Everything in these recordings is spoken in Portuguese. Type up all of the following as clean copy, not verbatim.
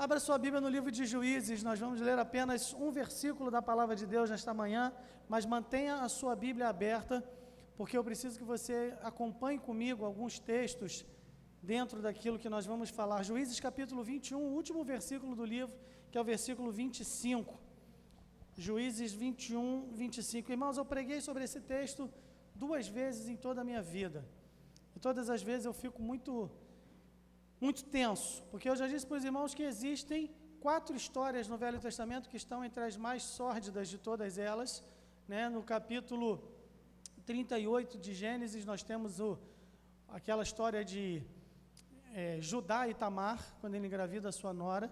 Abra sua Bíblia no livro de Juízes, nós vamos ler apenas um versículo da palavra de Deus nesta manhã, mas mantenha a sua Bíblia aberta, porque eu preciso que você acompanhe comigo alguns textos dentro daquilo que nós vamos falar. Juízes capítulo 21, o último versículo do livro, que é o versículo 25. Juízes 21, 25. Irmãos, eu preguei sobre esse texto 2 vezes em toda a minha vida. E todas as vezes eu fico muito tenso, porque eu já disse para os irmãos que existem 4 histórias no Velho Testamento que estão entre as mais sórdidas de todas elas, né? No capítulo 38 de Gênesis, nós temos aquela história de Judá e Tamar, quando ele engravida a sua nora,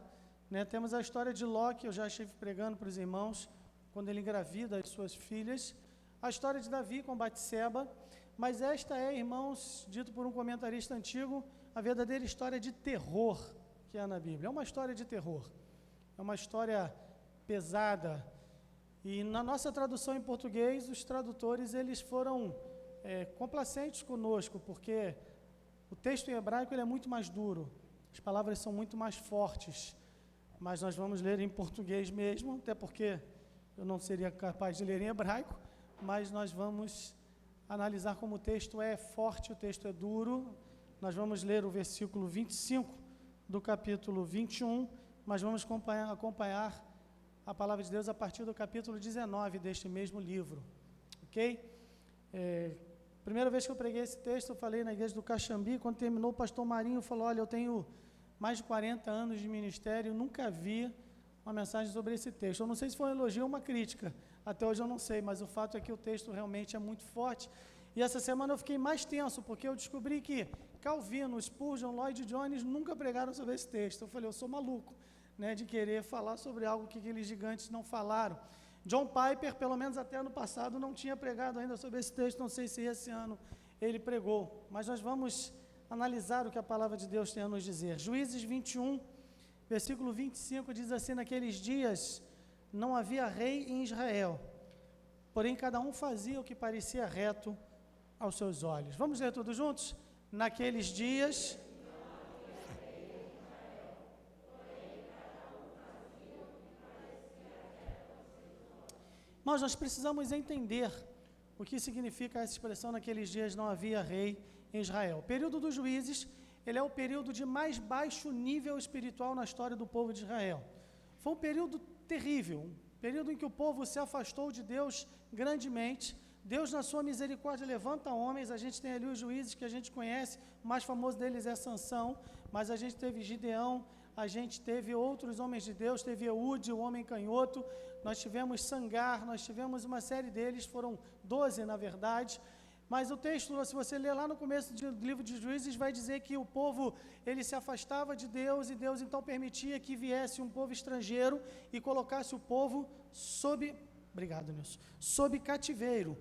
né? Temos a história de Ló, que eu já estive pregando para os irmãos, quando ele engravida as suas filhas, a história de Davi com Batseba, mas esta é, irmãos, dito por um comentarista antigo, a verdadeira história de terror que há na Bíblia. É uma história de terror, é uma história pesada, e na nossa tradução em português, os tradutores eles foram complacentes conosco, porque o texto em hebraico ele é muito mais duro, as palavras são muito mais fortes, mas nós vamos ler em português mesmo, até porque eu não seria capaz de ler em hebraico, mas nós vamos analisar como o texto é forte, o texto é duro. Nós vamos ler o versículo 25 do capítulo 21, mas vamos acompanhar a palavra de Deus a partir do capítulo 19 deste mesmo livro, ok? Primeira vez que eu preguei esse texto, eu falei na igreja do Caxambi, quando terminou, o pastor Marinho falou, olha, eu tenho mais de 40 anos de ministério, nunca vi uma mensagem sobre esse texto. Eu não sei se foi um elogio ou uma crítica, até hoje eu não sei, mas o fato é que o texto realmente é muito forte. E essa semana eu fiquei mais tenso, porque eu descobri que Calvino, Spurgeon, Lloyd Jones nunca pregaram sobre esse texto. Eu falei, eu sou maluco, né, de querer falar sobre algo que aqueles gigantes não falaram. John Piper, pelo menos até ano passado, não tinha pregado ainda sobre esse texto, não sei se esse ano ele pregou. Mas nós vamos analisar o que a palavra de Deus tem a nos dizer. Juízes 21, versículo 25, diz assim, naqueles dias não havia rei em Israel, porém cada um fazia o que parecia reto aos seus olhos. Vamos ler todos juntos? Naqueles dias... Mas nós precisamos entender o que significa essa expressão, naqueles dias não havia rei em Israel. O período dos juízes, ele é o período de mais baixo nível espiritual na história do povo de Israel. Foi um período terrível, um período em que o povo se afastou de Deus grandemente. Deus, na sua misericórdia, levanta homens. A gente tem ali os juízes que a gente conhece, o mais famoso deles é Sansão, mas a gente teve Gideão, a gente teve outros homens de Deus, teve Eude, o homem canhoto, nós tivemos Sangar, nós tivemos uma série deles, foram 12 na verdade, mas o texto, se você ler lá no começo do livro de Juízes, vai dizer que o povo, ele se afastava de Deus, e Deus então permitia que viesse um povo estrangeiro e colocasse o povo sob cativeiro.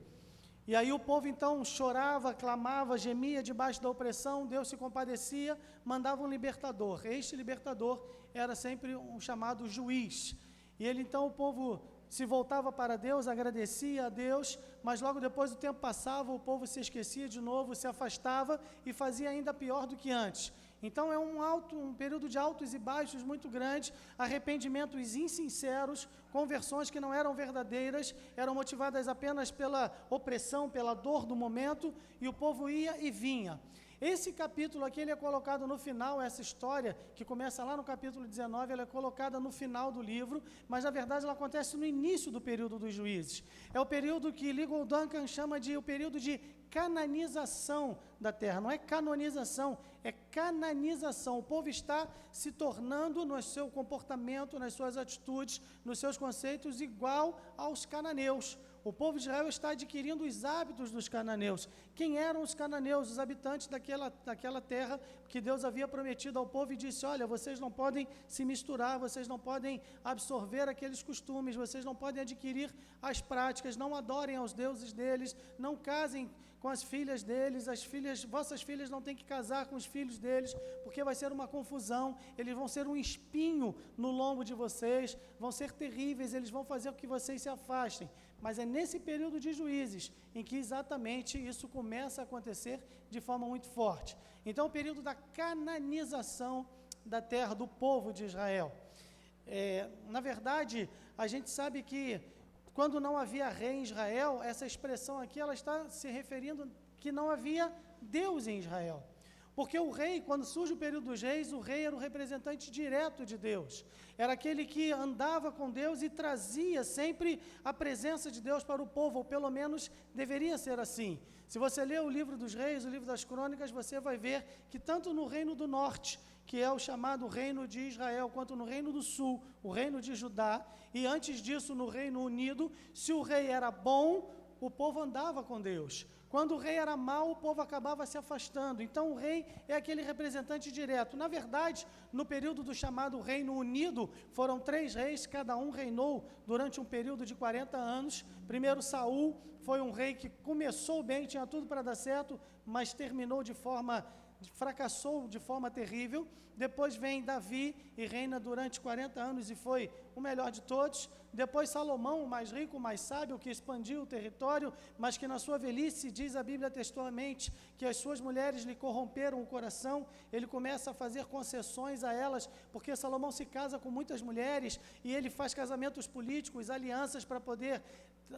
E aí o povo então chorava, clamava, gemia debaixo da opressão, Deus se compadecia, mandava um libertador. Este libertador era sempre um chamado juiz. E ele então, o povo se voltava para Deus, agradecia a Deus, mas logo depois o tempo passava, o povo se esquecia de novo, se afastava e fazia ainda pior do que antes. Então é um período de altos e baixos muito grande, arrependimentos insinceros, conversões que não eram verdadeiras, eram motivadas apenas pela opressão, pela dor do momento, e o povo ia e vinha. Esse capítulo aqui, ele é colocado no final, essa história, que começa lá no capítulo 19, ela é colocada no final do livro, mas na verdade ela acontece no início do período dos juízes. É o período que Ligon Duncan chama de o período de cananização da terra, não é canonização, é cananização. O povo está se tornando no seu comportamento, nas suas atitudes, nos seus conceitos, igual aos cananeus. O povo de Israel está adquirindo os hábitos dos cananeus. Quem eram os cananeus? Os habitantes daquela terra que Deus havia prometido ao povo e disse, olha, vocês não podem se misturar, vocês não podem absorver aqueles costumes, vocês não podem adquirir as práticas, não adorem aos deuses deles, não casem com as filhas deles, vossas filhas não têm que casar com os filhos deles, porque vai ser uma confusão, eles vão ser um espinho no lombo de vocês, vão ser terríveis, eles vão fazer com que vocês se afastem. Mas é nesse período de juízes em que exatamente isso começa a acontecer de forma muito forte. Então, o período da cananização da terra, do povo de Israel. Na verdade, a gente sabe que quando não havia rei em Israel, essa expressão aqui ela está se referindo que não havia Deus em Israel. Porque o rei, quando surge o período dos reis, o rei era o representante direto de Deus. Era aquele que andava com Deus e trazia sempre a presença de Deus para o povo, ou pelo menos deveria ser assim. Se você ler o livro dos reis, o livro das crônicas, você vai ver que tanto no reino do norte, que é o chamado reino de Israel, quanto no reino do sul, o reino de Judá, e antes disso no Reino Unido, se o rei era bom, o povo andava com Deus. Quando o rei era mau, o povo acabava se afastando. Então, o rei é aquele representante direto. Na verdade, no período do chamado Reino Unido, foram 3 reis, cada um reinou durante um período de 40 anos. Primeiro, Saul foi um rei que começou bem, tinha tudo para dar certo, mas fracassou de forma terrível. Depois vem Davi e reina durante 40 anos e foi o melhor de todos. Depois Salomão, o mais rico, o mais sábio, que expandiu o território, mas que na sua velhice, diz a Bíblia textualmente, que as suas mulheres lhe corromperam o coração. Ele começa a fazer concessões a elas, porque Salomão se casa com muitas mulheres e ele faz casamentos políticos, alianças para poder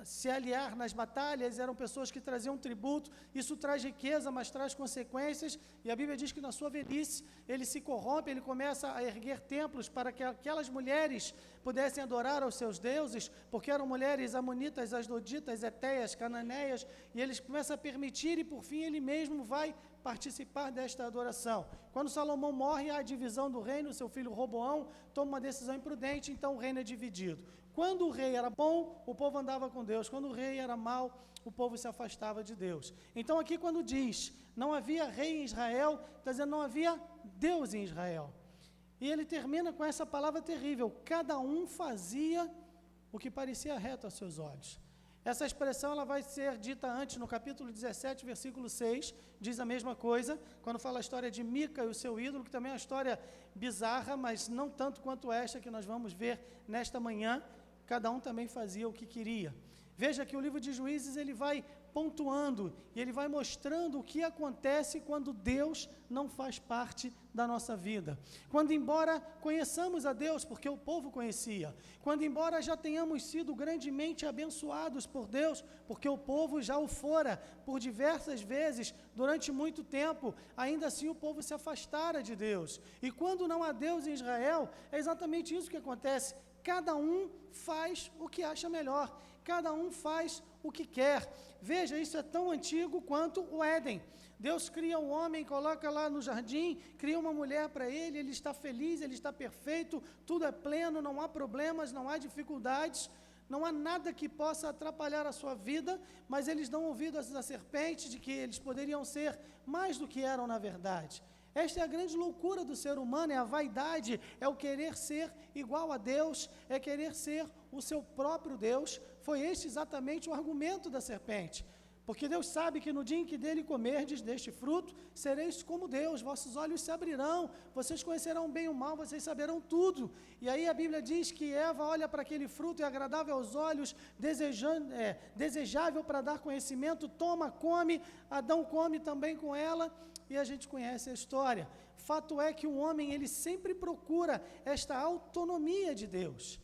se aliar nas batalhas. Eram pessoas que traziam tributo. Isso traz riqueza, mas traz consequências, e a Bíblia diz que na sua velhice ele se corrompe, ele começa a erguer templos para que aquelas mulheres pudessem adorar aos seus deuses, porque eram mulheres amonitas, asdoditas, etéias, cananeias, e eles começam a permitir, e por fim ele mesmo vai participar desta adoração. Quando Salomão morre, há a divisão do reino, seu filho Roboão toma uma decisão imprudente, então o reino é dividido. Quando o rei era bom, o povo andava com Deus. Quando o rei era mau, o povo se afastava de Deus. Então aqui quando diz, não havia rei em Israel, está dizendo não havia Deus em Israel. E ele termina com essa palavra terrível, cada um fazia o que parecia reto aos seus olhos. Essa expressão ela vai ser dita antes, no capítulo 17, versículo 6, diz a mesma coisa, quando fala a história de Mica e o seu ídolo, que também é uma história bizarra, mas não tanto quanto esta que nós vamos ver nesta manhã. Cada um também fazia o que queria. Veja que o livro de Juízes ele vai pontuando e ele vai mostrando o que acontece quando Deus não faz parte da nossa vida. Quando embora conheçamos a Deus, porque o povo conhecia, quando embora já tenhamos sido grandemente abençoados por Deus, porque o povo já o fora por diversas vezes, durante muito tempo, ainda assim o povo se afastara de Deus. E quando não há Deus em Israel, é exatamente isso que acontece. Cada um faz o que acha melhor, cada um faz o que quer. Veja, isso é tão antigo quanto o Éden. Deus cria um homem, coloca lá no jardim, cria uma mulher para ele está feliz, ele está perfeito, tudo é pleno, não há problemas, não há dificuldades, não há nada que possa atrapalhar a sua vida, mas eles dão ouvidos à serpente de que eles poderiam ser mais do que eram na verdade. Esta é a grande loucura do ser humano, é a vaidade, é o querer ser igual a Deus, é querer ser o seu próprio Deus. Foi este exatamente o argumento da serpente. Porque Deus sabe que no dia em que dele comerdes deste fruto, sereis como Deus, vossos olhos se abrirão, vocês conhecerão bem e o mal, vocês saberão tudo. E aí a Bíblia diz que Eva olha para aquele fruto, é agradável aos olhos, desejável para dar conhecimento, toma, come, Adão come também com ela, e a gente conhece a história. Fato é que o homem, ele sempre procura esta autonomia de Deus.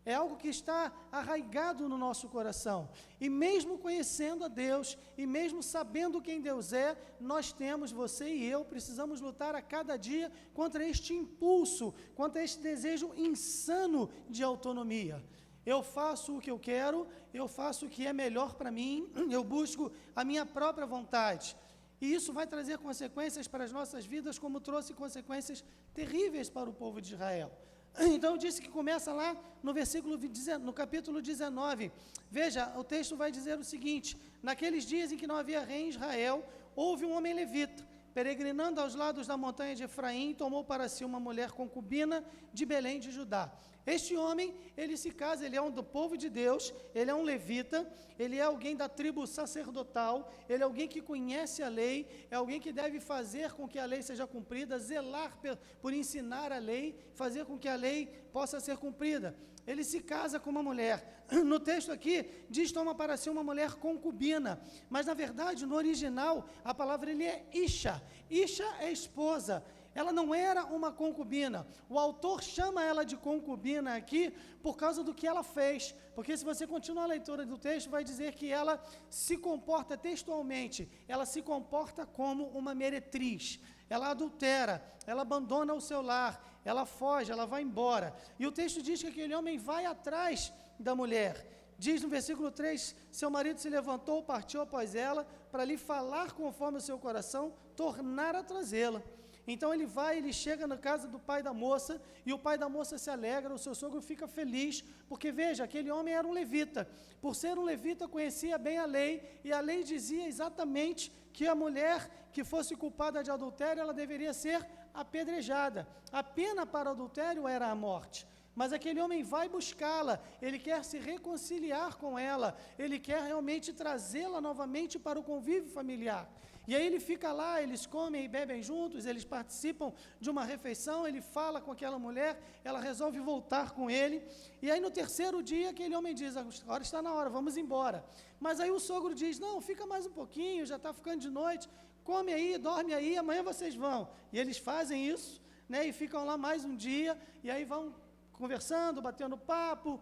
É algo que está arraigado no nosso coração. E mesmo conhecendo a Deus, e mesmo sabendo quem Deus é, nós temos, você e eu, precisamos lutar a cada dia contra este impulso, contra este desejo insano de autonomia. Eu faço o que eu quero, eu faço o que é melhor para mim, eu busco a minha própria vontade. E isso vai trazer consequências para as nossas vidas, como trouxe consequências terríveis para o povo de Israel. Então, eu disse que começa lá no capítulo 19. Veja, o texto vai dizer o seguinte: naqueles dias em que não havia rei em Israel, houve um homem levita, peregrinando aos lados da montanha de Efraim, tomou para si uma mulher concubina de Belém de Judá. Este homem, ele se casa, ele é do povo de Deus, ele é um levita, ele é alguém da tribo sacerdotal, ele é alguém que conhece a lei, é alguém que deve fazer com que a lei seja cumprida, zelar por ensinar a lei, fazer com que a lei possa ser cumprida. Ele se casa com uma mulher. No texto aqui, diz toma para si uma mulher concubina, mas na verdade, no original, a palavra ele é Isha. Isha é esposa. ela não era uma concubina. O autor chama ela de concubina aqui por causa do que ela fez, porque se você continuar a leitura do texto, vai dizer que ela se comporta textualmente, ela se comporta como uma meretriz, ela adultera, ela abandona o seu lar, ela foge, ela vai embora. E o texto diz que aquele homem vai atrás da mulher. Diz no versículo 3, seu marido se levantou, partiu após ela, para lhe falar conforme o seu coração, tornar a trazê-la. Então ele vai, ele chega na casa do pai da moça, e o pai da moça se alegra, o seu sogro fica feliz, porque veja, aquele homem era um levita. Por ser um levita, conhecia bem a lei, e a lei dizia exatamente que a mulher que fosse culpada de adultério, ela deveria ser apedrejada. A pena para o adultério era a morte. Mas aquele homem vai buscá-la, ele quer se reconciliar com ela, ele quer realmente trazê-la novamente para o convívio familiar. E aí ele fica lá, eles comem e bebem juntos, eles participam de uma refeição, ele fala com aquela mulher, ela resolve voltar com ele. E aí no terceiro dia aquele homem diz, agora está na hora, vamos embora. Mas aí o sogro diz, não, fica mais um pouquinho, já está ficando de noite, come aí, dorme aí, amanhã vocês vão. E eles fazem isso, né, e ficam lá mais um dia, e aí vão conversando, batendo papo,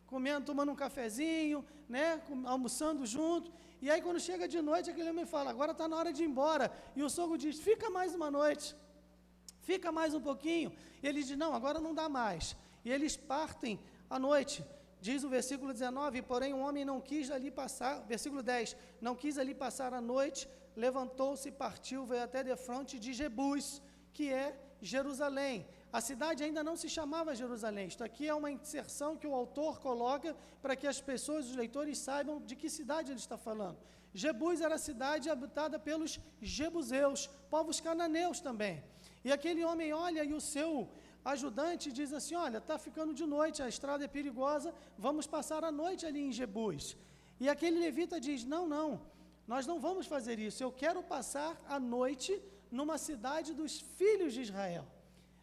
comendo, tomando um cafezinho, né, almoçando junto. E aí quando chega de noite, aquele homem fala, agora está na hora de ir embora. E o sogro diz, fica mais uma noite, fica mais um pouquinho. E ele diz, não, agora não dá mais. E eles partem à noite. Diz o versículo 19, porém o homem não quis ali passar, versículo 10, não quis ali passar a noite, levantou-se e partiu, veio até defronte de Jebus, que é Jerusalém. A cidade ainda não se chamava Jerusalém. Isto aqui é uma inserção que o autor coloca para que as pessoas, os leitores, saibam de que cidade ele está falando. Jebus era a cidade habitada pelos jebuseus, povos cananeus também. E aquele homem olha e o seu ajudante diz assim, olha, está ficando de noite, a estrada é perigosa, vamos passar a noite ali em Jebus. E aquele levita diz, não, nós não vamos fazer isso, eu quero passar a noite numa cidade dos filhos de Israel.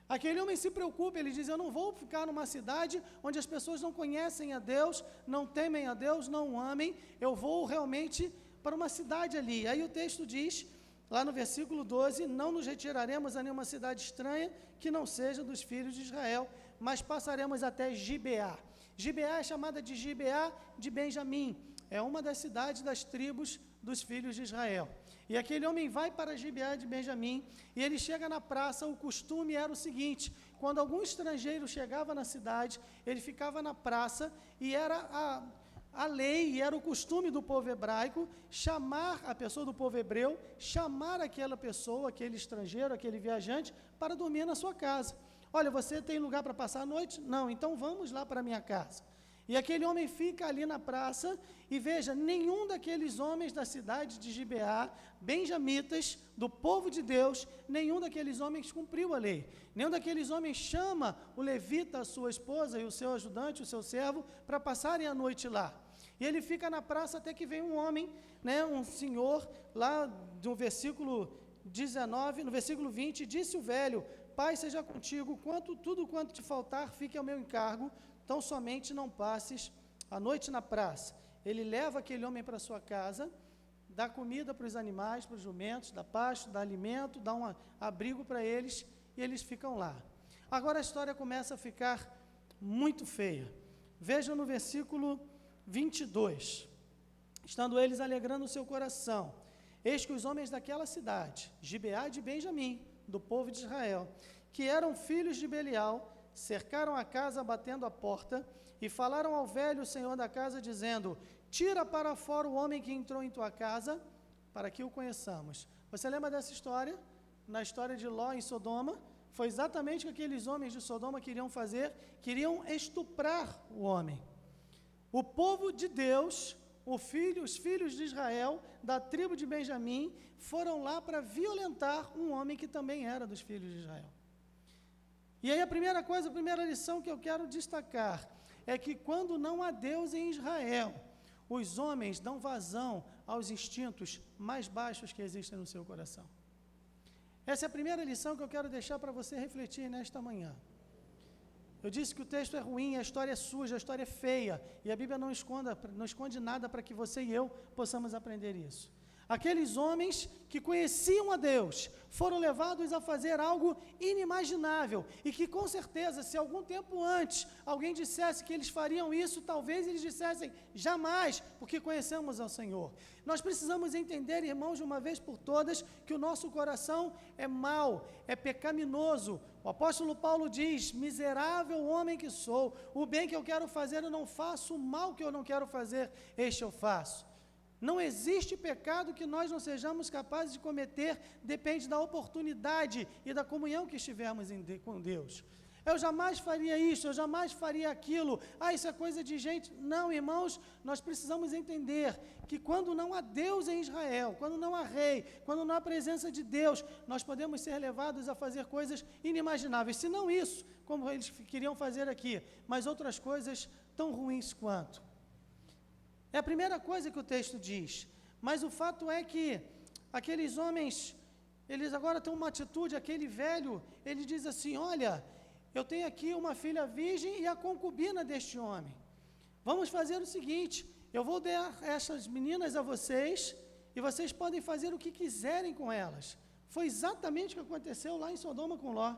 Aquele homem se preocupa, ele diz, eu não vou ficar numa cidade onde as pessoas não conhecem a Deus, não temem a Deus, não o amem, eu vou realmente para uma cidade ali. Aí o texto diz, lá no versículo 12, não nos retiraremos a nenhuma cidade estranha que não seja dos filhos de Israel, mas passaremos até Gibeá. Gibeá é chamada de Gibeá de Benjamim, é uma das cidades das tribos dos filhos de Israel. E aquele homem vai para Gibeá de Benjamim, e ele chega na praça. O costume era o seguinte, quando algum estrangeiro chegava na cidade, ele ficava na praça, e era a lei, e era o costume do povo hebraico, chamar a pessoa do povo hebreu, chamar aquela pessoa, aquele estrangeiro, aquele viajante, para dormir na sua casa. Olha, você tem lugar para passar a noite? Não, então vamos lá para a minha casa. E aquele homem fica ali na praça, e veja, nenhum daqueles homens da cidade de Gibeá, benjamitas, do povo de Deus, nenhum daqueles homens cumpriu a lei. Nenhum daqueles homens chama o levita, a sua esposa, e o seu ajudante, o seu servo, para passarem a noite lá. E ele fica na praça até que vem um homem, né, um senhor, lá do versículo 19, no versículo 20, disse o velho, Pai seja contigo, tudo quanto te faltar, fique ao meu encargo, então somente não passes a noite na praça. Ele leva aquele homem para sua casa, dá comida para os animais, para os jumentos, dá pasto, dá alimento, dá um abrigo para eles, e eles ficam lá. Agora a história começa a ficar muito feia. Veja no versículo 22. Estando eles alegrando o seu coração, eis que os homens daquela cidade, Gibeá de Benjamim, do povo de Israel, que eram filhos de Belial, cercaram a casa batendo a porta e falaram ao velho senhor da casa, dizendo, tira para fora o homem que entrou em tua casa, para que o conheçamos. Você lembra dessa história? Na história de Ló em Sodoma, foi exatamente o que aqueles homens de Sodoma queriam fazer, queriam estuprar o homem. O povo de Deus, os filhos de Israel, da tribo de Benjamim, foram lá para violentar um homem que também era dos filhos de Israel. E aí a primeira lição que eu quero destacar é que quando não há Deus em Israel, os homens dão vazão aos instintos mais baixos que existem no seu coração. Essa é a primeira lição que eu quero deixar para você refletir nesta manhã. Eu disse que o texto é ruim, a história é suja, a história é feia, e a Bíblia não esconde nada para que você e eu possamos aprender isso. Aqueles homens que conheciam a Deus foram levados a fazer algo inimaginável e que, com certeza, se algum tempo antes alguém dissesse que eles fariam isso, talvez eles dissessem jamais, porque conhecemos ao Senhor. Nós precisamos entender, irmãos, de uma vez por todas, que o nosso coração é mau, é pecaminoso. O apóstolo Paulo diz: miserável homem que sou, o bem que eu quero fazer eu não faço, o mal que eu não quero fazer, este eu faço. Não existe pecado que nós não sejamos capazes de cometer, depende da oportunidade e da comunhão que estivermos com Deus. Eu jamais faria isso, eu jamais faria aquilo. Isso é coisa de gente. Não, irmãos, nós precisamos entender que quando não há Deus em Israel, quando não há rei, quando não há presença de Deus, nós podemos ser levados a fazer coisas inimagináveis. Se não isso, como eles queriam fazer aqui, mas outras coisas tão ruins quanto. É a primeira coisa que o texto diz, mas o fato é que aqueles homens, eles agora têm uma atitude, aquele velho, ele diz assim: olha, eu tenho aqui uma filha virgem e a concubina deste homem. Vamos fazer o seguinte, eu vou dar essas meninas a vocês e vocês podem fazer o que quiserem com elas. Foi exatamente o que aconteceu lá em Sodoma com Ló.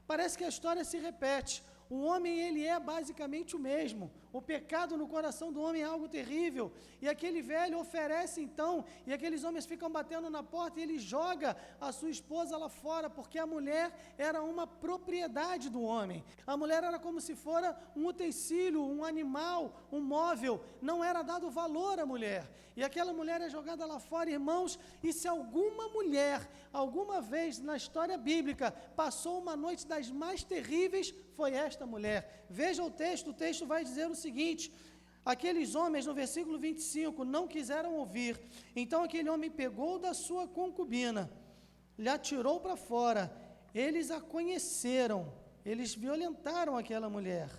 Parece que a história se repete. O homem, ele é basicamente o mesmo. O pecado no coração do homem é algo terrível. E aquele velho oferece então, e aqueles homens ficam batendo na porta, e ele joga a sua esposa lá fora, porque a mulher era uma propriedade do homem. A mulher era como se fora um utensílio, um animal, um móvel. Não era dado valor à mulher. E aquela mulher é jogada lá fora, irmãos, e se alguma mulher, alguma vez na história bíblica, passou uma noite das mais terríveis, foi esta mulher. Veja o texto vai dizer o seguinte: aqueles homens, no versículo 25, não quiseram ouvir. Então aquele homem pegou da sua concubina, lhe atirou para fora, eles a conheceram, eles violentaram aquela mulher,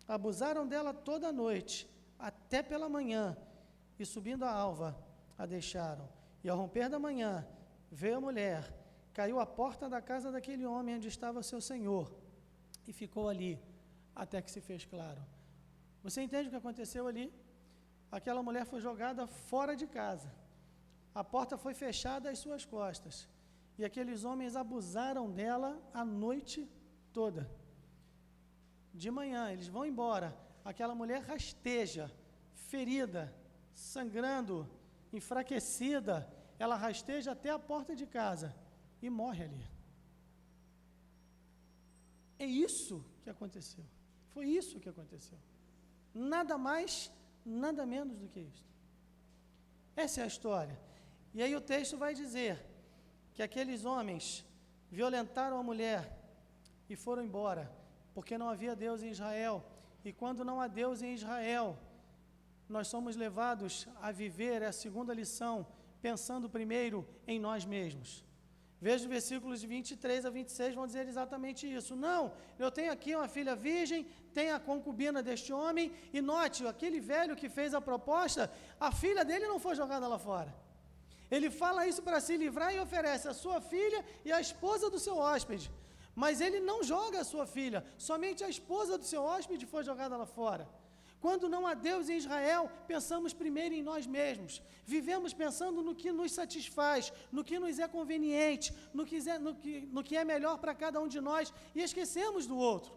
abusaram dela toda a noite, até pela manhã, e subindo a alva, a deixaram. E ao romper da manhã, veio a mulher, caiu à porta da casa daquele homem onde estava seu senhor, e ficou ali, até que se fez claro. Você entende o que aconteceu ali? Aquela mulher foi jogada fora de casa, a porta foi fechada às suas costas, e aqueles homens abusaram dela a noite toda. De manhã, eles vão embora, aquela mulher rasteja, ferida, sangrando, enfraquecida, ela rasteja até a porta de casa e morre ali. É isso que aconteceu. Foi isso que aconteceu. Nada mais, nada menos do que isso. Essa é a história. E aí o texto vai dizer que aqueles homens violentaram a mulher e foram embora, porque não havia Deus em Israel. E quando não há Deus em Israel, nós somos levados a viver a segunda lição, pensando primeiro em nós mesmos. Veja os versículos de 23 a 26, vão dizer exatamente isso. Não, eu tenho aqui uma filha virgem, tenho a concubina deste homem, e note, aquele velho que fez a proposta, a filha dele não foi jogada lá fora. Ele fala isso para se livrar e oferece a sua filha e a esposa do seu hóspede. Mas ele não joga a sua filha, somente a esposa do seu hóspede foi jogada lá fora. Quando não há Deus em Israel, pensamos primeiro em nós mesmos. Vivemos pensando no que nos satisfaz, no que nos é conveniente, no que é melhor para cada um de nós, e esquecemos do outro.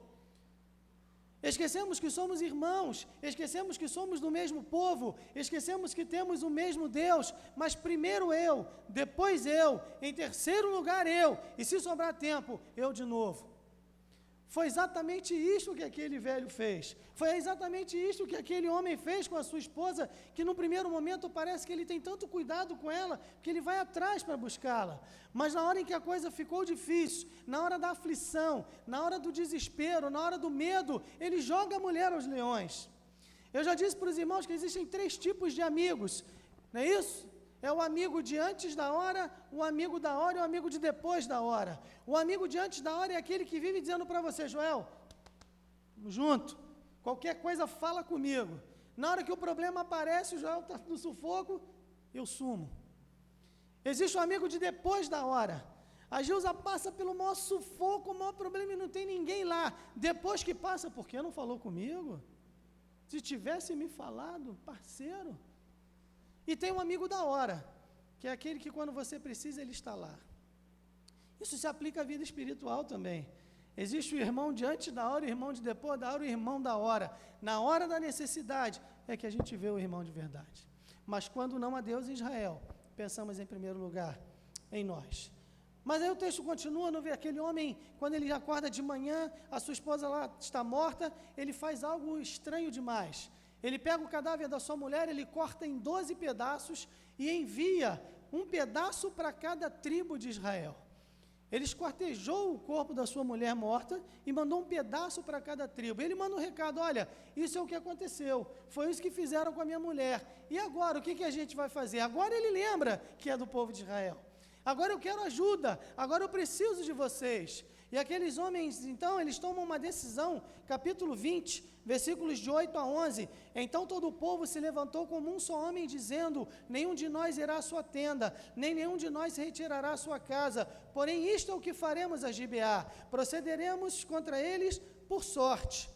Esquecemos que somos irmãos, esquecemos que somos do mesmo povo, esquecemos que temos o mesmo Deus, mas primeiro eu, depois eu, em terceiro lugar eu, e se sobrar tempo, eu de novo. Foi exatamente isso que aquele velho fez. Foi exatamente isso que aquele homem fez com a sua esposa, que no primeiro momento parece que ele tem tanto cuidado com ela, que ele vai atrás para buscá-la. Mas na hora em que a coisa ficou difícil, na hora da aflição, na hora do desespero, na hora do medo, ele joga a mulher aos leões. Eu já disse para os irmãos que existem 3 tipos de amigos, não é isso? É o amigo de antes da hora, o amigo da hora e o amigo de depois da hora. O amigo de antes da hora é aquele que vive dizendo para você: Joel, junto, qualquer coisa fala comigo. Na hora que o problema aparece, o Joel está no sufoco, eu sumo. Existe o amigo de depois da hora. A Gilza passa pelo maior sufoco, o maior problema e não tem ninguém lá. Depois que passa, por que não falou comigo? Se tivesse me falado, parceiro. E tem um amigo da hora, que é aquele que quando você precisa, ele está lá. Isso se aplica à vida espiritual também. Existe o irmão de antes da hora, o irmão de depois da hora, o irmão da hora. Na hora da necessidade é que a gente vê o irmão de verdade. Mas quando não há Deus em Israel, pensamos em primeiro lugar em nós. Mas aí o texto continua, não vê aquele homem, quando ele acorda de manhã, a sua esposa lá está morta, ele faz algo estranho demais. Ele pega o cadáver da sua mulher, ele corta em 12 pedaços e envia um pedaço para cada tribo de Israel. Ele esquartejou o corpo da sua mulher morta e mandou um pedaço para cada tribo. Ele manda um recado, olha, isso é o que aconteceu, foi isso que fizeram com a minha mulher. E agora, o que a gente vai fazer? Agora ele lembra que é do povo de Israel. Agora eu quero ajuda, agora eu preciso de vocês. E aqueles homens, então, eles tomam uma decisão, capítulo 20, versículos de 8 a 11. Então todo o povo se levantou como um só homem, dizendo, nenhum de nós irá à sua tenda, nem nenhum de nós se retirará à sua casa. Porém, isto é o que faremos a Gibeá, procederemos contra eles por sorte.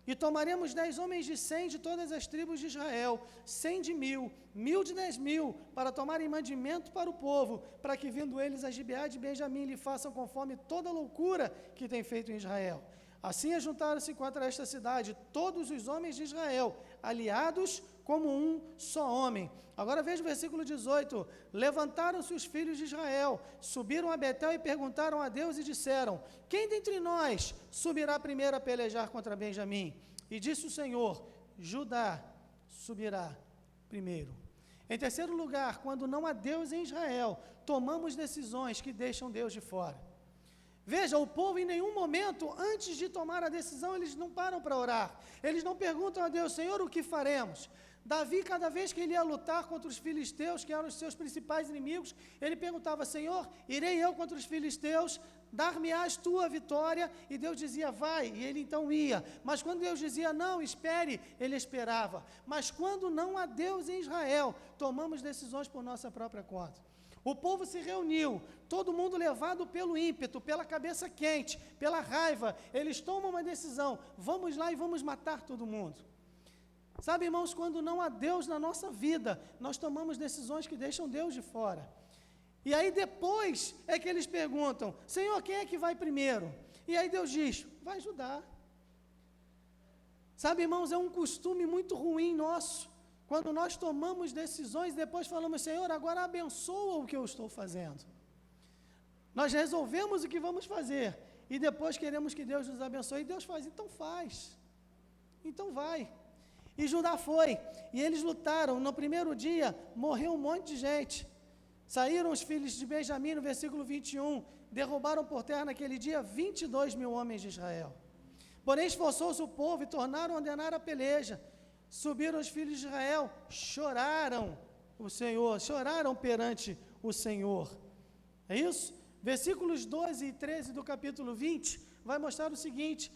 E tomaremos 10 homens de 100 de todas as tribos de Israel, 100 de 1.000, 1.000 de 10.000, para tomarem mandamento para o povo, para que vindo eles a Gibeá de Benjamim lhe façam conforme toda a loucura que tem feito em Israel. Assim ajuntaram-se contra esta cidade todos os homens de Israel, aliados como um só homem. Agora veja o versículo 18. Levantaram-se os filhos de Israel, subiram a Betel e perguntaram a Deus e disseram, quem dentre nós subirá primeiro a pelejar contra Benjamim? E disse o Senhor, Judá subirá primeiro. Em terceiro lugar, quando não há Deus em Israel, tomamos decisões que deixam Deus de fora. Veja, o povo em nenhum momento, antes de tomar a decisão, eles não param para orar. Eles não perguntam a Deus, Senhor, o que faremos? Davi, cada vez que ele ia lutar contra os filisteus, que eram os seus principais inimigos, ele perguntava, Senhor, irei eu contra os filisteus, dar-me-ás tua vitória? E Deus dizia, vai, e ele então ia. Mas quando Deus dizia, não, espere, ele esperava. Mas quando não há Deus em Israel, tomamos decisões por nossa própria conta. O povo se reuniu, todo mundo levado pelo ímpeto, pela cabeça quente, pela raiva. Eles tomam uma decisão, vamos lá e vamos matar todo mundo. Sabe, irmãos, quando não há Deus na nossa vida, nós tomamos decisões que deixam Deus de fora. E aí depois é que eles perguntam, Senhor, quem é que vai primeiro? E aí Deus diz, vai ajudar. Sabe, irmãos, é um costume muito ruim nosso. Quando nós tomamos decisões, depois falamos, Senhor, agora abençoa o que eu estou fazendo. Nós resolvemos o que vamos fazer, e depois queremos que Deus nos abençoe, e Deus faz, então faz, então vai. E Judá foi, e eles lutaram. No primeiro dia, morreu um monte de gente. Saíram os filhos de Benjamim, no versículo 21, derrubaram por terra naquele dia 22.000 homens de Israel. Porém, esforçou-se o povo e tornaram a ordenar a peleja. Subiram os filhos de Israel, choraram o Senhor, choraram perante o Senhor. É isso? Versículos 12 e 13 do capítulo 20 vai mostrar o seguinte,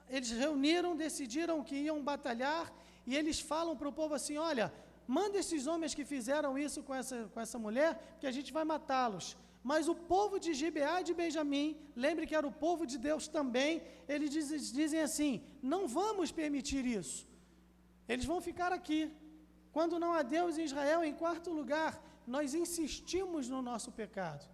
eles reuniram, decidiram que iam batalhar, e eles falam para o povo assim, olha, manda esses homens que fizeram isso com essa mulher, que a gente vai matá-los. Mas o povo de Gibeá de Benjamim, lembre que era o povo de Deus também, eles dizem assim, não vamos permitir isso. Eles vão ficar aqui. Quando não há Deus em Israel, em quarto lugar, nós insistimos no nosso pecado.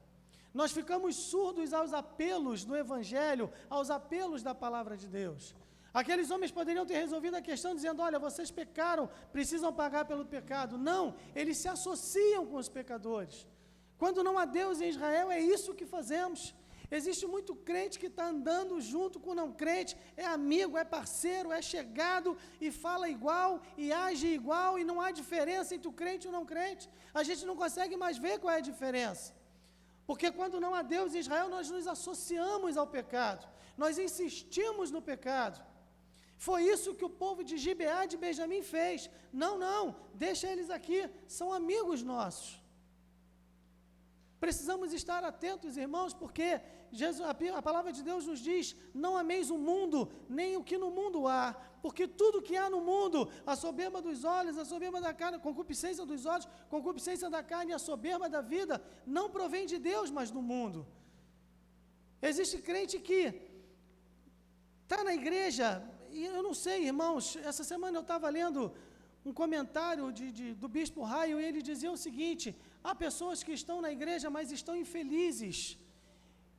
Nós ficamos surdos aos apelos do Evangelho, aos apelos da palavra de Deus. Aqueles homens poderiam ter resolvido a questão dizendo, olha, vocês pecaram, precisam pagar pelo pecado. Não, eles se associam com os pecadores. Quando não há Deus em Israel, é isso que fazemos. Existe muito crente que está andando junto com o não crente, é amigo, é parceiro, é chegado e fala igual e age igual e não há diferença entre o crente e o não crente. A gente não consegue mais ver qual é a diferença. Porque quando não há Deus em Israel, nós nos associamos ao pecado, nós insistimos no pecado. Foi isso que o povo de Gibeá de Benjamim fez. Não, deixa eles aqui, são amigos nossos. Precisamos estar atentos, irmãos, porque a palavra de Deus nos diz, não ameis o mundo, nem o que no mundo há, porque tudo que há no mundo, a soberba dos olhos, a soberba da carne, a concupiscência dos olhos, a concupiscência da carne e a soberba da vida, não provém de Deus, mas do mundo. Existe crente que está na igreja, e eu não sei, irmãos, essa semana eu estava lendo um comentário do bispo Raio, e ele dizia o seguinte: há pessoas que estão na igreja, mas estão infelizes.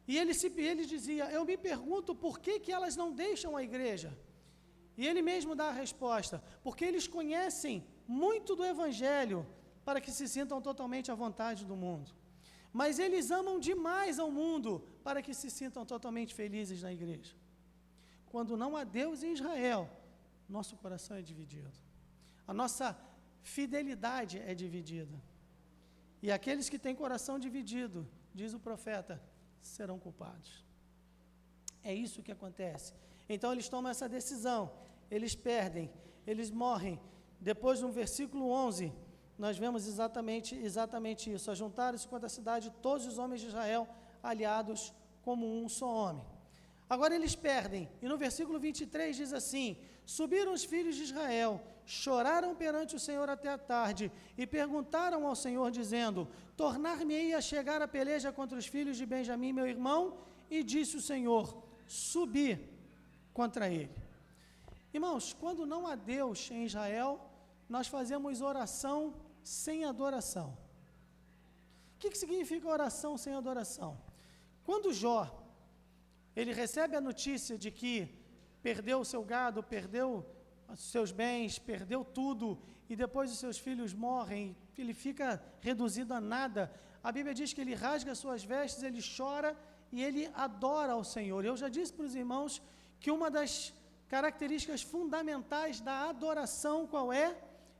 E ele dizia: eu me pergunto por que elas não deixam a igreja. E ele mesmo dá a resposta: porque eles conhecem muito do evangelho para que se sintam totalmente à vontade do mundo. Mas eles amam demais ao mundo para que se sintam totalmente felizes na igreja. Quando não há Deus em Israel, nosso coração é dividido. A nossa fidelidade é dividida. E aqueles que têm coração dividido, diz o profeta, serão culpados. É isso que acontece. Então eles tomam essa decisão, eles perdem, eles morrem. Depois, no versículo 11, nós vemos exatamente isso. Ajuntaram-se contra a cidade todos os homens de Israel, aliados como um só homem. Agora eles perdem, e no versículo 23 diz assim: subiram os filhos de Israel, choraram perante o Senhor até a tarde, e perguntaram ao Senhor, dizendo: tornar-me-ei a chegar a peleja contra os filhos de Benjamim, meu irmão? E disse o Senhor: subi contra ele. Irmãos, quando não há Deus em Israel, nós fazemos oração sem adoração. O que significa oração sem adoração? Quando Jó, ele recebe a notícia de que perdeu o seu gado, perdeu os seus bens, perdeu tudo, e depois os seus filhos morrem, ele fica reduzido a nada. A Bíblia diz que ele rasga suas vestes, ele chora e ele adora ao Senhor. Eu já disse para os irmãos que uma das características fundamentais da adoração, qual é?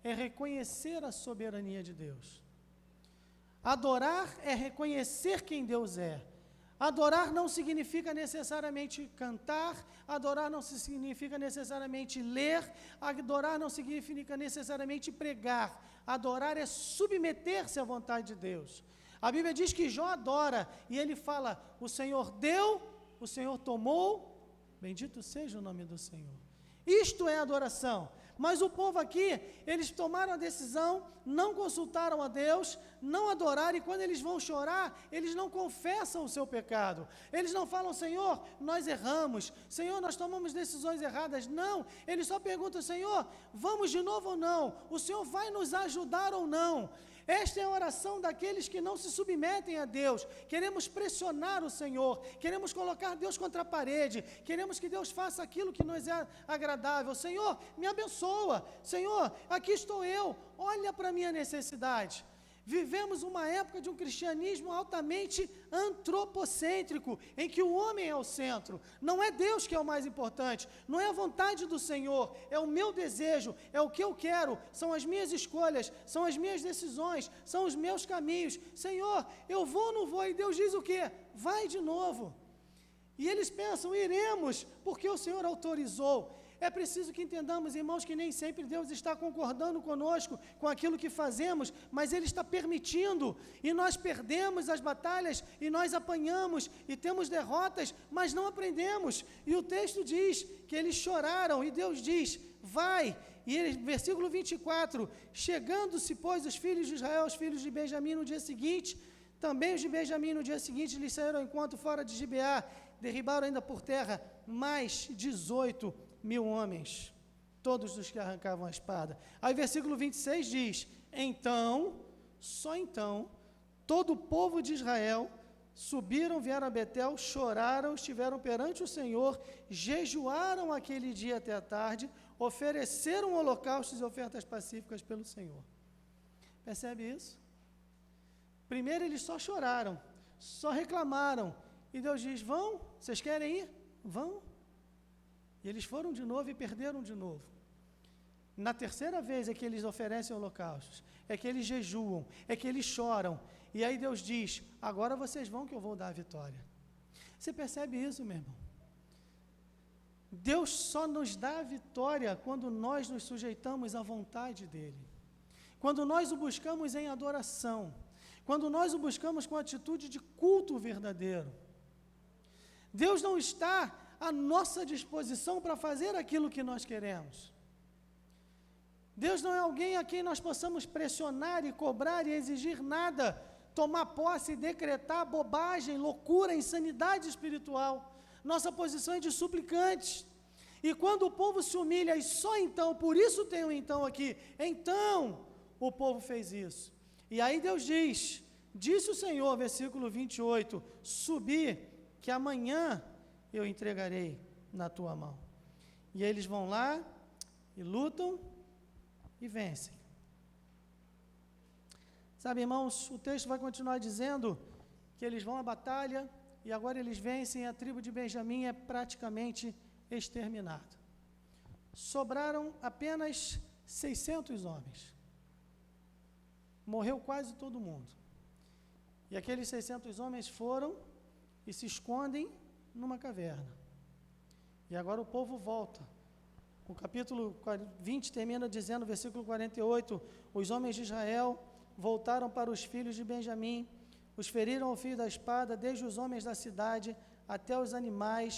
É reconhecer a soberania de Deus. Adorar é reconhecer quem Deus é. Adorar não significa necessariamente cantar, adorar não significa necessariamente ler, adorar não significa necessariamente pregar. Adorar é submeter-se à vontade de Deus. A Bíblia diz que Jó adora, e ele fala: o Senhor deu, o Senhor tomou, bendito seja o nome do Senhor. Isto é adoração. Mas o povo aqui, eles tomaram a decisão, não consultaram a Deus, não adoraram, e quando eles vão chorar, eles não confessam o seu pecado. Eles não falam: Senhor, nós erramos, Senhor, nós tomamos decisões erradas. Não, eles só perguntam: Senhor, vamos de novo ou não? O Senhor vai nos ajudar ou não? Esta é a oração daqueles que não se submetem a Deus. Queremos pressionar o Senhor, queremos colocar Deus contra a parede, queremos que Deus faça aquilo que nos é agradável. Senhor, me abençoa. Senhor, aqui estou eu, olha para a minha necessidade. Vivemos uma época de um cristianismo altamente antropocêntrico, em que o homem é o centro. Não é Deus que é o mais importante, não é a vontade do Senhor, é o meu desejo, é o que eu quero, são as minhas escolhas, são as minhas decisões, são os meus caminhos. Senhor, eu vou ou não vou? E Deus diz o quê? Vai de novo. E eles pensam: iremos, porque o Senhor autorizou. É preciso que entendamos, irmãos, que nem sempre Deus está concordando conosco com aquilo que fazemos, mas Ele está permitindo, e nós perdemos as batalhas, e nós apanhamos, e temos derrotas, mas não aprendemos. E o texto diz que eles choraram, e Deus diz: vai. E ele, versículo 24, chegando-se, pois, os filhos de Israel, os filhos de Benjamim, no dia seguinte, também os de Benjamim, no dia seguinte, lhes saíram ao encontro fora de Gibeá, derribaram ainda por terra mais 18.000 homens, todos os que arrancavam a espada. Aí versículo 26 diz: então, só então, todo o povo de Israel subiram, vieram a Betel, choraram, estiveram perante o Senhor, jejuaram aquele dia até a tarde, ofereceram holocaustos e ofertas pacíficas pelo Senhor. Percebe isso? Primeiro eles só choraram, só reclamaram, e Deus diz: vão, vocês querem ir? Vão. E eles foram de novo e perderam de novo. Na terceira vez é que eles oferecem holocaustos, é que eles jejuam, é que eles choram. E aí Deus diz: agora vocês vão que eu vou dar a vitória. Você percebe isso, meu irmão? Deus só nos dá a vitória quando nós nos sujeitamos à vontade dEle. Quando nós o buscamos em adoração. Quando nós o buscamos com atitude de culto verdadeiro. Deus não está à nossa disposição para fazer aquilo que nós queremos. Deus não é alguém a quem nós possamos pressionar e cobrar e exigir nada, tomar posse e decretar bobagem, loucura, insanidade espiritual. Nossa posição é de suplicantes. E quando o povo se humilha, e só então, por isso tem um então aqui, então o povo fez isso. E aí Deus diz, disse o Senhor, versículo 28, subi, que amanhã eu entregarei na tua mão. E aí eles vão lá, e lutam, e vencem. Sabe, irmãos, o texto vai continuar dizendo que eles vão à batalha, e agora eles vencem, a tribo de Benjamim é praticamente exterminada. Sobraram apenas 600 homens. Morreu quase todo mundo. E aqueles 600 homens foram e se escondem numa caverna. E agora o povo volta. O capítulo 20 termina dizendo, versículo 48, os homens de Israel voltaram para os filhos de Benjamim, os feriram ao fio da espada, desde os homens da cidade até os animais,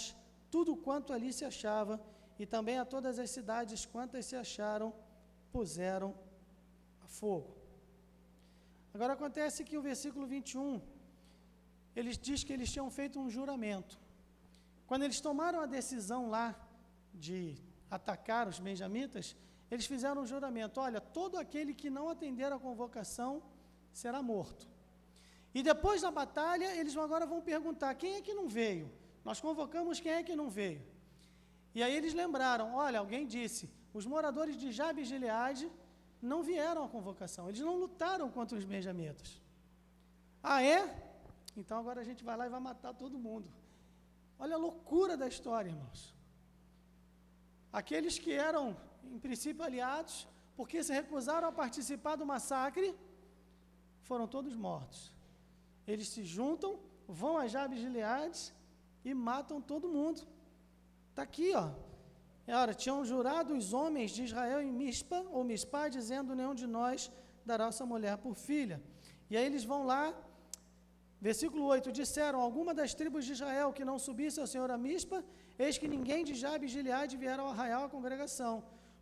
tudo quanto ali se achava, e também a todas as cidades quantas se acharam, puseram a fogo. Agora acontece que o versículo 21, ele diz que eles tinham feito um juramento. Quando eles tomaram a decisão lá de atacar os benjamitas, eles fizeram um juramento, olha, todo aquele que não atender a convocação será morto. E depois da batalha, eles agora vão perguntar, quem é que não veio? Nós convocamos quem é que não veio. E aí eles lembraram, olha, alguém disse, os moradores de Jabes e Gileade não vieram à convocação, eles não lutaram contra os benjamitas. Ah, é? Então agora a gente vai lá e vai matar todo mundo. Olha a loucura da história, irmãos. Aqueles que eram, em princípio, aliados, porque se recusaram a participar do massacre, foram todos mortos. Eles se juntam, vão a Jabes e Gileade e matam todo mundo. Está aqui, ó. Ora, tinham jurado os homens de Israel em Mispá, dizendo, nenhum de nós dará essa mulher por filha. E aí eles vão lá, versículo 8, disseram, alguma das tribos de Israel que não subisse ao Senhor a Mispa, eis que ninguém de Jabes e Gileade vieram ao arraial à congregação,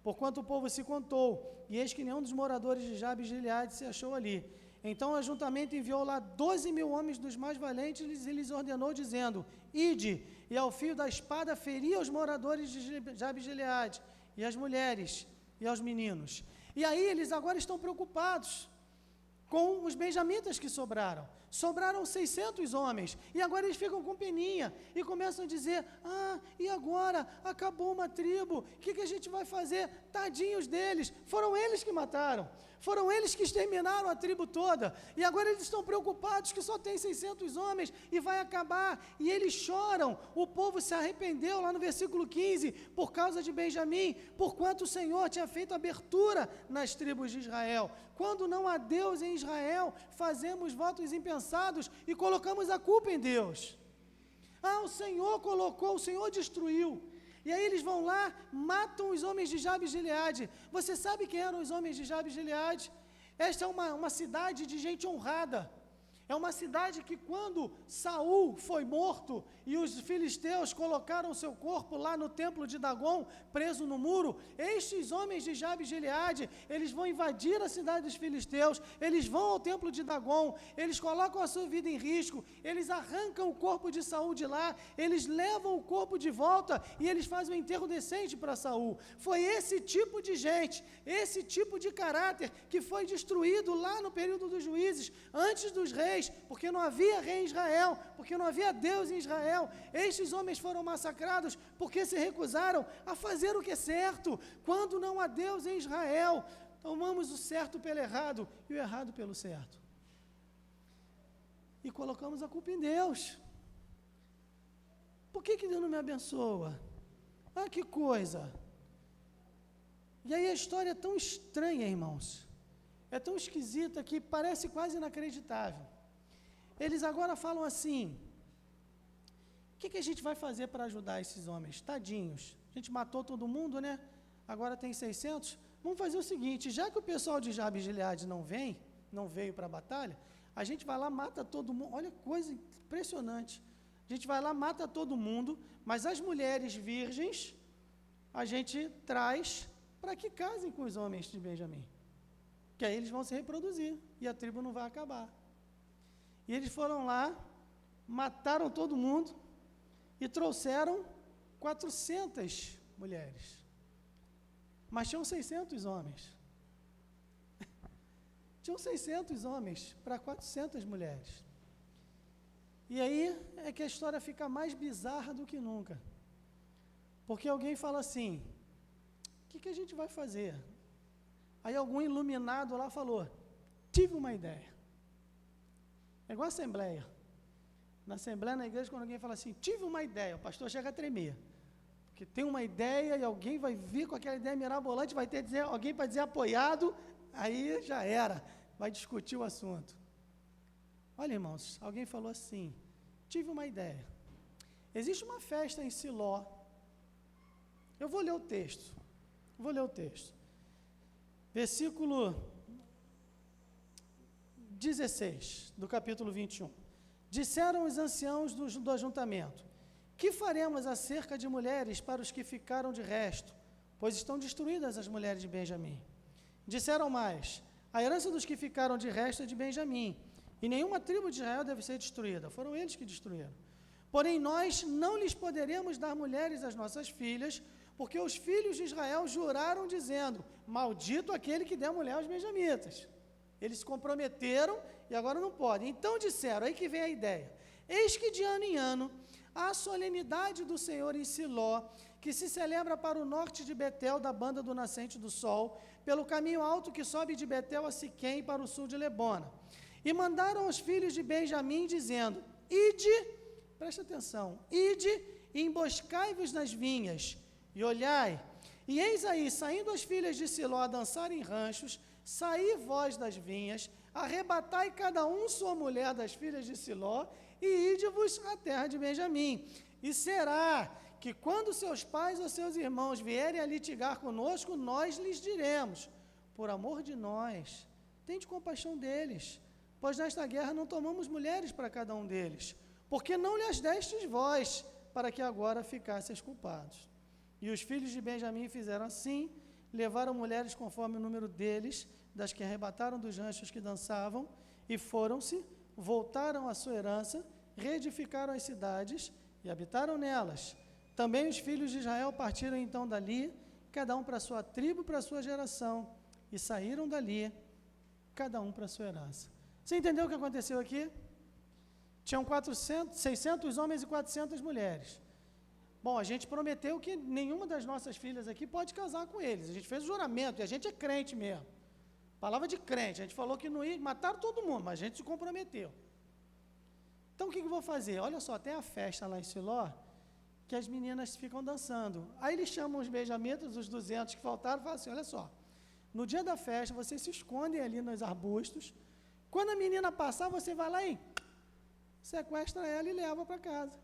porquanto o povo se contou, e eis que nenhum dos moradores de Jabes e Gileade se achou ali. Então o ajuntamento enviou lá 12.000 homens dos mais valentes e lhes ordenou, dizendo, ide, e ao fio da espada feria os moradores de Jabes e Gileade, e as mulheres, e aos meninos. E aí eles agora estão preocupados com os benjamitas que sobraram. Sobraram 600 homens, e agora eles ficam com peninha, e começam a dizer, e agora? Acabou uma tribo, o que a gente vai fazer? Tadinhos deles, foram eles que mataram, foram eles que exterminaram a tribo toda, e agora eles estão preocupados que só tem 600 homens, e vai acabar, e eles choram, o povo se arrependeu, lá no versículo 15, por causa de Benjamim, porquanto o Senhor tinha feito abertura nas tribos de Israel. Quando não há Deus em Israel, fazemos votos impensados e colocamos a culpa em Deus. O Senhor colocou, o Senhor destruiu. E aí eles vão lá, matam os homens de Jabes e Gileade. Você sabe quem eram os homens de Jabes e Gileade? Esta é uma cidade de gente honrada. É uma cidade que quando Saul foi morto e os filisteus colocaram seu corpo lá no templo de Dagom, preso no muro, estes homens de Jabes e Gileade, eles vão invadir a cidade dos filisteus, eles vão ao templo de Dagom, eles colocam a sua vida em risco, eles arrancam o corpo de Saul de lá, eles levam o corpo de volta e eles fazem um enterro decente para Saul. Foi esse tipo de gente, esse tipo de caráter que foi destruído lá no período dos juízes, antes dos reis, porque não havia rei em Israel, porque não havia Deus em Israel. Estes homens foram massacrados porque se recusaram a fazer o que é certo. Quando não há Deus em Israel, tomamos o certo pelo errado e o errado pelo certo. E colocamos a culpa em Deus. Por que Deus não me abençoa? Que coisa. E aí a história é tão estranha, irmãos. É tão esquisita que parece quase inacreditável. Eles agora falam assim, o que a gente vai fazer para ajudar esses homens? Tadinhos, a gente matou todo mundo, né? Agora tem 600. Vamos fazer o seguinte, já que o pessoal de Jabes e Gileade não veio para a batalha, a gente vai lá, mata todo mundo. Olha que coisa impressionante. A gente vai lá, mata todo mundo, mas as mulheres virgens, a gente traz para que casem com os homens de Benjamim. Que aí eles vão se reproduzir e a tribo não vai acabar. E eles foram lá, mataram todo mundo e trouxeram 400 mulheres, mas tinham 600 homens. Tinham 600 homens para 400 mulheres. E aí é que a história fica mais bizarra do que nunca. Porque alguém fala assim, o que a gente vai fazer? Aí algum iluminado lá falou, tive uma ideia. É igual a assembleia. Na assembleia, na igreja, quando alguém fala assim, tive uma ideia, o pastor chega a tremer. Porque tem uma ideia e alguém vai vir com aquela ideia mirabolante, vai ter alguém para dizer apoiado, aí já era, vai discutir o assunto. Olha, irmãos, alguém falou assim, tive uma ideia. Existe uma festa em Siló. Eu vou ler o texto. Versículo 16 do capítulo 21. Disseram os anciãos do ajuntamento, que faremos acerca de mulheres para os que ficaram de resto, pois estão destruídas as mulheres de Benjamim. Disseram mais, a herança dos que ficaram de resto é de Benjamim, e nenhuma tribo de Israel deve ser destruída, foram eles que destruíram. Porém, nós não lhes poderemos dar mulheres às nossas filhas, porque os filhos de Israel juraram dizendo, maldito aquele que der mulher aos benjamitas. Eles se comprometeram e agora não podem. Então disseram, aí que vem a ideia, eis que de ano em ano, a solenidade do Senhor em Siló, que se celebra para o norte de Betel, da banda do nascente do sol, pelo caminho alto que sobe de Betel a Siquém, para o sul de Lebona. E mandaram aos filhos de Benjamim, dizendo, ide, presta atenção, ide e emboscai-vos nas vinhas, e olhai, e eis aí, saindo as filhas de Siló a dançar em ranchos, saí vós das vinhas, arrebatai cada um sua mulher das filhas de Siló, e ide-vos à terra de Benjamim. E será que quando seus pais ou seus irmãos vierem a litigar conosco, nós lhes diremos, por amor de nós, tende compaixão deles, pois nesta guerra não tomamos mulheres para cada um deles, porque não lhes destes vós, para que agora ficasseis culpados. E os filhos de Benjamim fizeram assim, levaram mulheres conforme o número deles, das que arrebataram dos ranchos que dançavam, e foram-se, voltaram à sua herança, reedificaram as cidades e habitaram nelas. Também os filhos de Israel partiram então dali, cada um para a sua tribo, para a sua geração, e saíram dali, cada um para a sua herança. Você entendeu o que aconteceu aqui? Tinham 600 homens e 400 mulheres. Bom, a gente prometeu que nenhuma das nossas filhas aqui pode casar com eles. A gente fez o juramento, e a gente é crente mesmo. Palavra de crente. A gente falou que não ia, mataram todo mundo, mas a gente se comprometeu. Então, o que eu vou fazer? Olha só, tem a festa lá em Siló, que as meninas ficam dançando. Aí eles chamam os benjamitas, os 200 que faltaram, e falam assim, olha só, no dia da festa, vocês se escondem ali nos arbustos. Quando a menina passar, você vai lá e sequestra ela e leva para casa.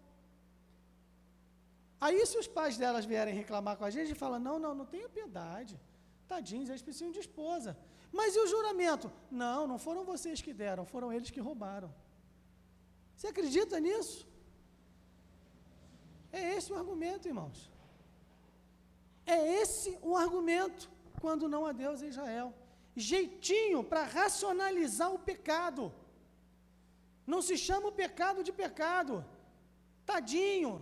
Aí, se os pais delas vierem reclamar com a gente, falam, não tenha piedade. Tadinhos, eles precisam de esposa. Mas e o juramento? Não foram vocês que deram, foram eles que roubaram. Você acredita nisso? É esse o argumento, irmãos. É esse o argumento, quando não há Deus em Israel. Jeitinho para racionalizar o pecado. Não se chama o pecado de pecado. Tadinho.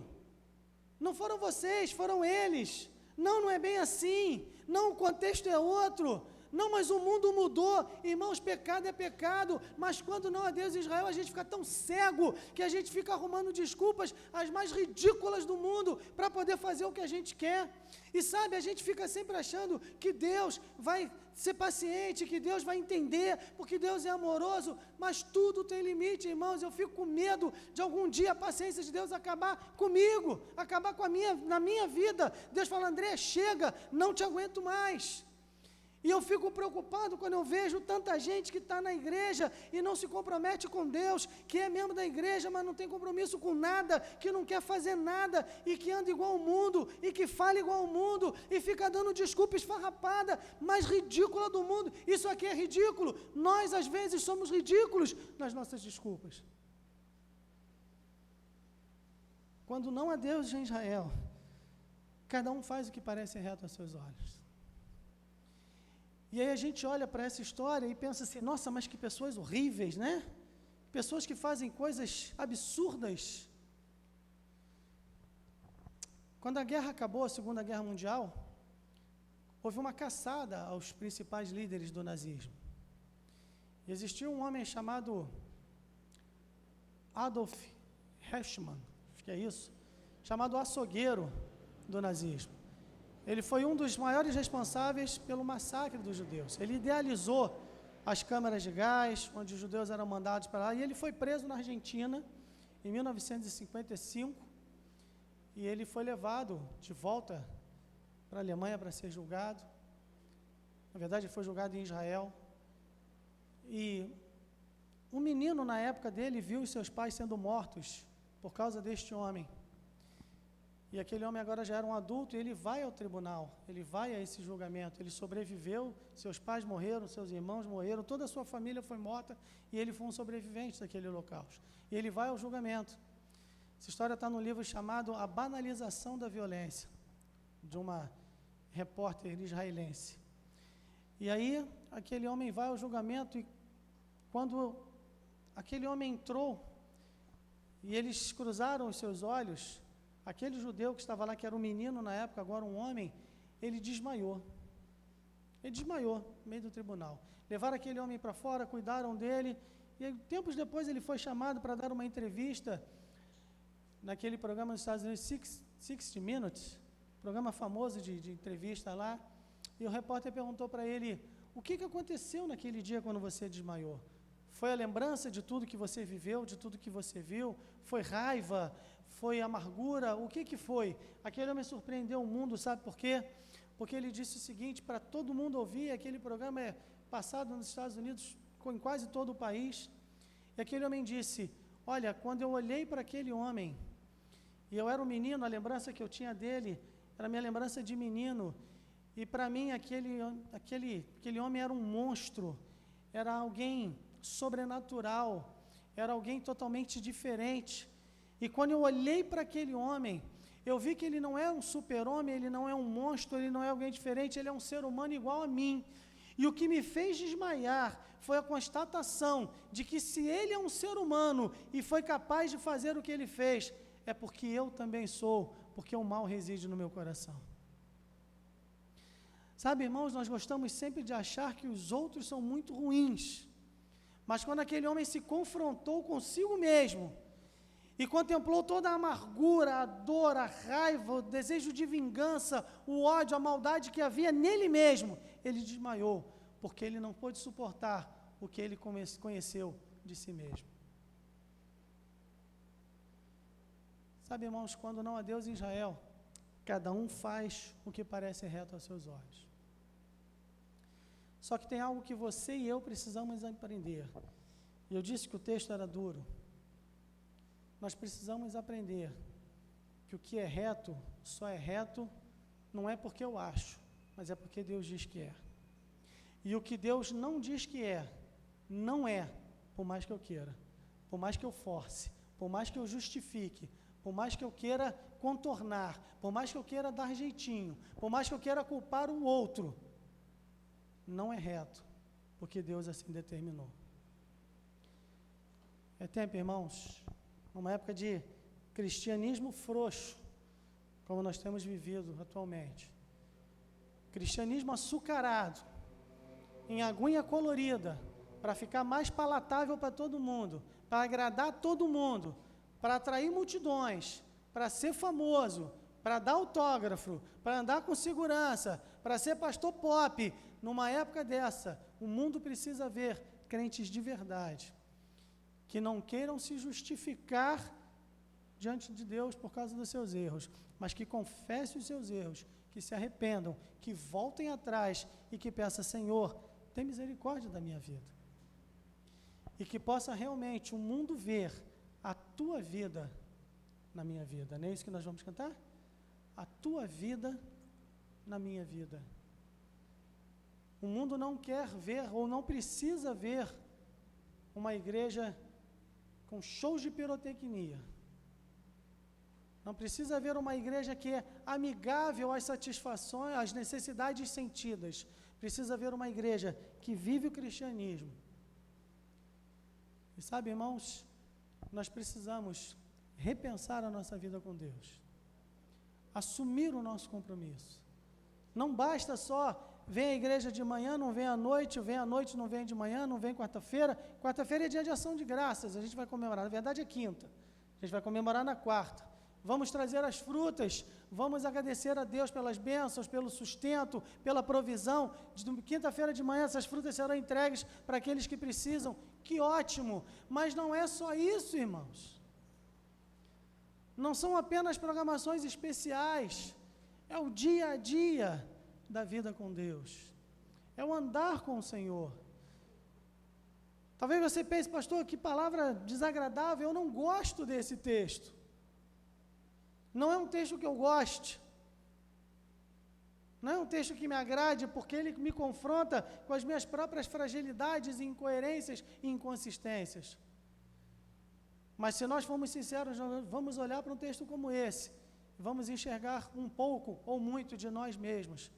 Não foram vocês, foram eles. Não é bem assim. Não, o contexto é outro. Não, mas o mundo mudou. Irmãos, pecado é pecado. Mas quando não há Deus em Israel, a gente fica tão cego que a gente fica arrumando desculpas as mais ridículas do mundo para poder fazer o que a gente quer. E sabe, a gente fica sempre achando que Deus vai ser paciente, que Deus vai entender, porque Deus é amoroso, mas tudo tem limite, irmãos. Eu fico com medo de algum dia a paciência de Deus acabar comigo, acabar na minha vida. Deus fala, André, chega, não te aguento mais. E eu fico preocupado quando eu vejo tanta gente que está na igreja e não se compromete com Deus, que é membro da igreja, mas não tem compromisso com nada, que não quer fazer nada, e que anda igual ao mundo, e que fala igual ao mundo, e fica dando desculpa esfarrapada, mais ridícula do mundo. Isso aqui é ridículo. Nós, às vezes, somos ridículos nas nossas desculpas. Quando não há Deus em Israel, cada um faz o que parece reto aos seus olhos. E aí a gente olha para essa história e pensa assim, nossa, mas que pessoas horríveis, né? Pessoas que fazem coisas absurdas. Quando a guerra acabou, a Segunda Guerra Mundial, houve uma caçada aos principais líderes do nazismo. E existiu um homem chamado Adolf Eichmann, acho que é isso, chamado açougueiro do nazismo. Ele foi um dos maiores responsáveis pelo massacre dos judeus. Ele idealizou as câmaras de gás, onde os judeus eram mandados para lá, e ele foi preso na Argentina em 1955, e ele foi levado de volta para a Alemanha para ser julgado. Na verdade, ele foi julgado em Israel. E um menino, na época dele, viu os seus pais sendo mortos por causa deste homem. E aquele homem agora já era um adulto e ele vai ao tribunal, ele vai a esse julgamento. Ele sobreviveu, seus pais morreram, seus irmãos morreram, toda a sua família foi morta e ele foi um sobrevivente daquele holocausto. E ele vai ao julgamento. Essa história está no livro chamado A Banalização da Violência, de uma repórter israelense. E aí, aquele homem vai ao julgamento e quando aquele homem entrou e eles cruzaram os seus olhos, aquele judeu que estava lá, que era um menino na época, agora um homem, ele desmaiou. Ele desmaiou no meio do tribunal. Levaram aquele homem para fora, cuidaram dele, e aí, tempos depois ele foi chamado para dar uma entrevista naquele programa nos Estados Unidos, 60 Minutes, programa famoso de entrevista lá, e o repórter perguntou para ele, o que aconteceu naquele dia quando você desmaiou? Foi a lembrança de tudo que você viveu, de tudo que você viu? Foi raiva? Foi amargura? O que foi? Aquele homem surpreendeu o mundo, sabe por quê? Porque ele disse o seguinte, para todo mundo ouvir, aquele programa é passado nos Estados Unidos, em quase todo o país, e aquele homem disse, olha, quando eu olhei para aquele homem, e eu era um menino, a lembrança que eu tinha dele, era a minha lembrança de menino, e para mim aquele homem era um monstro, era alguém sobrenatural, era alguém totalmente diferente. E quando eu olhei para aquele homem, eu vi que ele não é um super-homem, ele não é um monstro, ele não é alguém diferente, ele é um ser humano igual a mim. E o que me fez desmaiar foi a constatação de que se ele é um ser humano e foi capaz de fazer o que ele fez, é porque eu também sou, porque o mal reside no meu coração. Sabe, irmãos, nós gostamos sempre de achar que os outros são muito ruins. Mas quando aquele homem se confrontou consigo mesmo e contemplou toda a amargura, a dor, a raiva, o desejo de vingança, o ódio, a maldade que havia nele mesmo, ele desmaiou, porque ele não pôde suportar o que ele conheceu de si mesmo. Sabe, irmãos, quando não há Deus em Israel, cada um faz o que parece reto aos seus olhos. Só que tem algo que você e eu precisamos aprender. E eu disse que o texto era duro. Nós precisamos aprender que o que é reto, só é reto, não é porque eu acho, mas é porque Deus diz que é. E o que Deus não diz que é, não é, por mais que eu queira, por mais que eu force, por mais que eu justifique, por mais que eu queira contornar, por mais que eu queira dar jeitinho, por mais que eu queira culpar o outro, não é reto, porque Deus assim determinou. É tempo, irmãos, numa época de cristianismo frouxo, como nós temos vivido atualmente, cristianismo açucarado, em aguinha colorida, para ficar mais palatável para todo mundo, para agradar todo mundo, para atrair multidões, para ser famoso, para dar autógrafo, para andar com segurança, para ser pastor pop. Numa época dessa, o mundo precisa ver crentes de verdade, que não queiram se justificar diante de Deus por causa dos seus erros, mas que confessem os seus erros, que se arrependam, que voltem atrás e que peçam, Senhor, tem misericórdia da minha vida. E que possa realmente o mundo ver a tua vida na minha vida. Não é isso que nós vamos cantar? A tua vida na minha vida. O mundo não quer ver ou não precisa ver uma igreja com shows de pirotecnia. Não precisa haver uma igreja que é amigável às satisfações, às necessidades sentidas. Precisa haver uma igreja que vive o cristianismo. E sabe, irmãos, nós precisamos repensar a nossa vida com Deus. assumir o nosso compromisso. Não basta só vem à igreja de manhã, não vem à noite, vem à noite, não vem de manhã, não vem quarta-feira. Quarta-feira é dia de ação de graças, a gente vai comemorar, na verdade é quinta, a gente vai comemorar na quarta. Vamos trazer as frutas, vamos agradecer a Deus pelas bênçãos, pelo sustento, pela provisão. De quinta-feira de manhã essas frutas serão entregues para aqueles que precisam. Que ótimo! Mas não é só isso, irmãos. Não são apenas programações especiais, é o dia a dia da vida com Deus, é o andar com o Senhor. Talvez você pense, pastor, que palavra desagradável, eu não gosto desse texto. Não é um texto que eu goste, não é um texto que me agrade, porque ele me confronta com as minhas próprias fragilidades, incoerências e inconsistências. Mas se nós formos sinceros, nós vamos olhar para um texto como esse, vamos enxergar um pouco ou muito de nós mesmos,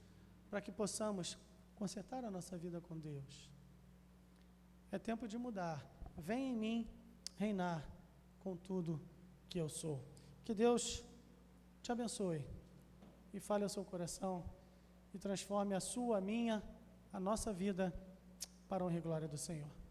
para que possamos consertar a nossa vida com Deus. É tempo de mudar. Vem em mim reinar com tudo que eu sou. Que Deus te abençoe e fale ao seu coração e transforme a sua, a minha, a nossa vida para a honra e glória do Senhor.